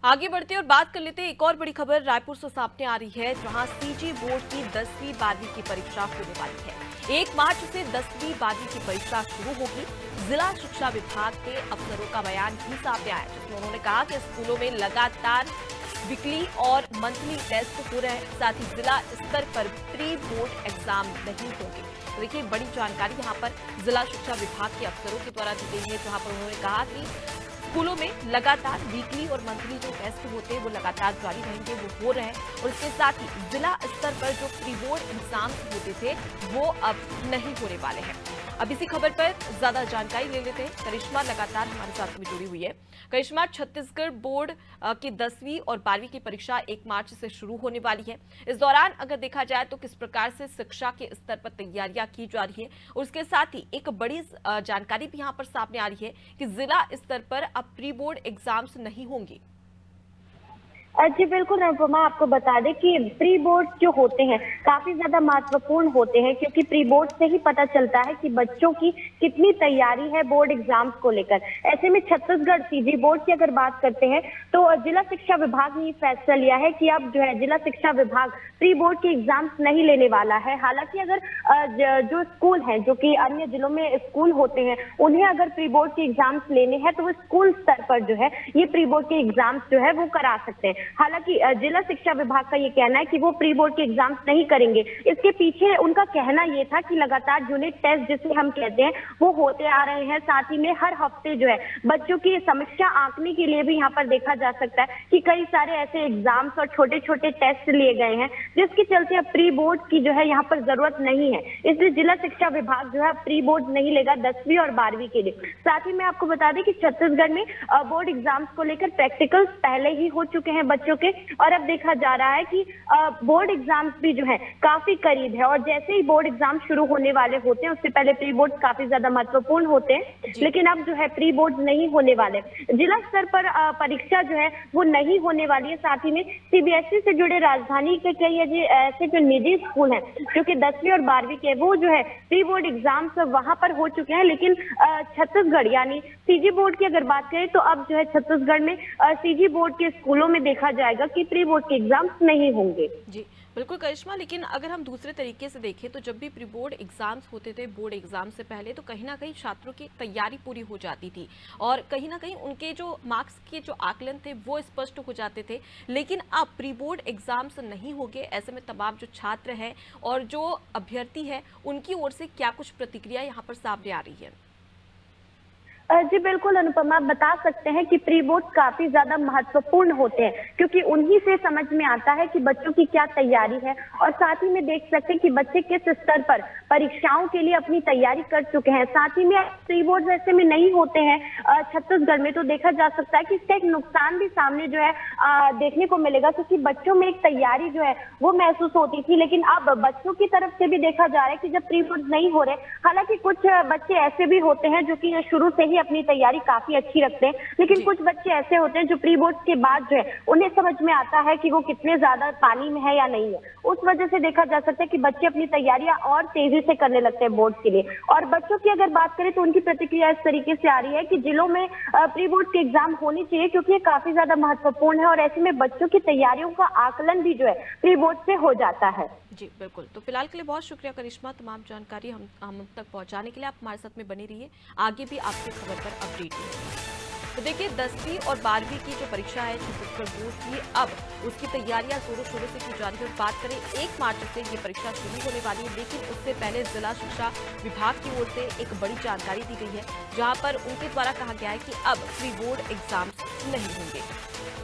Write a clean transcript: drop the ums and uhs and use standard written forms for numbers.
आगे बढ़ते और बात कर लेते हैं। एक और बड़ी खबर रायपुर से सामने आ रही है, जहां सीजी बोर्ड की 10वीं 12वीं की परीक्षा होने वाली है। 1 मार्च से 10वीं 12वीं की परीक्षा शुरू होगी। जिला शिक्षा विभाग के अफसरों का बयान भी सामने आया, जिसमें उन्होंने कहा कि स्कूलों में लगातार वीकली और मंथली टेस्ट हो रहे हैं, साथ ही जिला स्तर पर प्री बोर्ड एग्जाम नहीं होंगे। तो देखिए, बड़ी जानकारी यहाँ पर जिला शिक्षा विभाग के अफसरों के द्वारा दी गई है, जहां पर उन्होंने कहा कि स्कूलों में लगातार वीकली और मंथली जो टेस्ट होते हैं वो लगातार जारी रहेंगे, वो हो रहे हैं। और इसके साथ ही जिला स्तर पर जो प्री बोर्ड एग्जाम्स होते थे वो अब नहीं होने वाले हैं। अब इसी खबर पर ज्यादा जानकारी ले लेते हैं। करिश्मा लगातार हमारे साथ में जुड़ी हुई है। करिश्मा, छत्तीसगढ़ बोर्ड की 10वीं और 12वीं की परीक्षा 1 मार्च से शुरू होने वाली है। इस दौरान अगर देखा जाए तो किस प्रकार से शिक्षा के स्तर पर तैयारियां की जा रही है, और उसके साथ ही एक बड़ी जानकारी भी यहाँ पर सामने आ रही है कि जिला स्तर पर अब प्री बोर्ड एग्जाम्स नहीं होंगे। जी बिल्कुल अनुपमा, आपको बता दें कि प्री बोर्ड जो होते हैं काफी ज्यादा महत्वपूर्ण होते हैं, क्योंकि प्री बोर्ड से ही पता चलता है कि बच्चों की कितनी तैयारी है बोर्ड एग्जाम्स को लेकर। ऐसे में छत्तीसगढ़ सीजी बोर्ड की अगर बात करते हैं तो जिला शिक्षा विभाग ने फैसला लिया है कि अब जो है जिला शिक्षा विभाग प्री बोर्ड के एग्जाम्स नहीं लेने वाला है। हालांकि अगर जो स्कूल हैं, जो कि अन्य जिलों में स्कूल होते हैं, उन्हें अगर प्री बोर्ड के एग्जाम्स लेने हैं तो वो स्कूल स्तर पर जो है ये प्री बोर्ड के एग्जाम्स जो है वो करा सकते हैं। हालांकि जिला शिक्षा विभाग का ये कहना है कि वो प्री बोर्ड के एग्जाम्स नहीं करेंगे। इसके पीछे उनका कहना ये था कि लगातार यूनिट टेस्ट जिसे हम कहते हैं वो होते आ रहे हैं। साथ ही में हर हफ्ते जो है बच्चों की समीक्षा आंकने के लिए भी यहाँ पर देखा जा सकता है कि कई सारे ऐसे एग्जाम्स और छोटे छोटे टेस्ट लिए गए हैं, जिसके चलते अब प्री बोर्ड की जो है यहाँ पर जरूरत नहीं है। इसलिए जिला शिक्षा विभाग जो है प्री बोर्ड नहीं लेगा 10वीं और 12वीं के लिए। साथ ही मैं आपको बता दें कि छत्तीसगढ़ में बोर्ड एग्जाम्स को लेकर प्रैक्टिकल्स पहले ही हो चुके हैं बच्चों के, और अब देखा जा रहा है कि बोर्ड एग्जाम्स भी जो है काफी करीब है। और जैसे ही बोर्ड एग्जाम शुरू होने वाले होते हैं उससे पहले प्री बोर्ड काफी ज्यादा महत्वपूर्ण होते हैं, लेकिन अब जो है प्री बोर्ड नहीं होने वाले। जिला स्तर पर परीक्षा जो है वो नहीं होने वाली है। साथ ही में सीबीएसई से जुड़े राजधानी के कई ऐसे जो निजी स्कूल हैं जो कि 10वीं और 12वीं के, वो जो है प्री बोर्ड एग्जाम्स वहां पर हो चुके हैं। लेकिन छत्तीसगढ़ यानी सीजी बोर्ड की अगर बात करें तो अब जो है छत्तीसगढ़ में सीजी बोर्ड के स्कूलों में देखा जाएगा कि प्री बोर्ड के एग्जाम्स नहीं होंगे। जी बिल्कुल करिश्मा, लेकिन अगर हम दूसरे तरीके से देखें तो जब भी प्री बोर्ड एग्जाम्स होते थे बोर्ड एग्जाम से पहले, तो कहीं ना कहीं छात्रों की तैयारी पूरी हो जाती थी और कहीं ना कहीं उनके जो मार्क्स के जो आकलन थे वो स्पष्ट हो जाते थे। लेकिन अब प्री बोर्ड एग्जाम्स नहीं होंगे, ऐसे में तमाम जो छात्र हैं और जो अभ्यर्थी है उनकी ओर से क्या कुछ प्रतिक्रिया यहाँ पर सामने आ रही है? जी बिल्कुल अनुपमा, बता सकते हैं कि प्री बोर्ड काफी ज्यादा महत्वपूर्ण होते हैं, क्योंकि उन्हीं से समझ में आता है कि बच्चों की क्या तैयारी है। और साथ ही में देख सकते हैं कि बच्चे किस स्तर पर परीक्षाओं के लिए अपनी तैयारी कर चुके हैं। साथ ही में प्री बोर्ड ऐसे में नहीं होते हैं छत्तीसगढ़ में, तो देखा जा सकता है कि इसका एक नुकसान भी सामने जो है देखने को मिलेगा, क्योंकि बच्चों में एक तैयारी जो है वो महसूस होती थी। लेकिन अब बच्चों की तरफ से भी देखा जा रहा है कि जब प्री बोर्ड नहीं हो रहे, हालांकि कुछ बच्चे ऐसे भी होते हैं जो कि शुरू से ही अपनी तैयारी काफी अच्छी रखते हैं, लेकिन कुछ बच्चे ऐसे होते हैं जो प्री बोर्ड के बाद जो है उन्हें समझ में आता है कि वो कितने ज्यादा पानी में है या नहीं है। उस वजह से देखा जा सकता है कि बच्चे अपनी तैयारियां और तेजी से करने लगते हैं बोर्ड के लिए। और बच्चों की अगर बात करें तो उनकी प्रतिक्रिया इस तरीके से आ रही है कि जिलों में प्री बोर्ड के एग्जाम होनी चाहिए, क्योंकि ये काफी ज्यादा महत्वपूर्ण है और ऐसे में बच्चों की तैयारियों का आकलन भी जो है प्री बोर्ड से हो जाता है। जी बिल्कुल, तो फिलहाल के लिए बहुत शुक्रिया करिश्मा, तमाम जानकारी हम तक पहुंचाने के लिए। आप हमारे साथ में बनी रहिए, आगे भी आपकी खबर पर अपडेट मिलेगी। तो देखिए, 10वीं और 12वीं की जो परीक्षा है छत्तीसगढ़ बोर्ड की, अब उसकी तैयारियां जोरों शोरों से की जा रही है। और बात करें 1 मार्च से ये परीक्षा शुरू होने वाली है, लेकिन उससे पहले जिला शिक्षा विभाग की ओर से एक बड़ी जानकारी दी गई है, जहां पर उनके द्वारा कहा गया है कि अब प्री बोर्ड एग्जाम्स नहीं होंगे।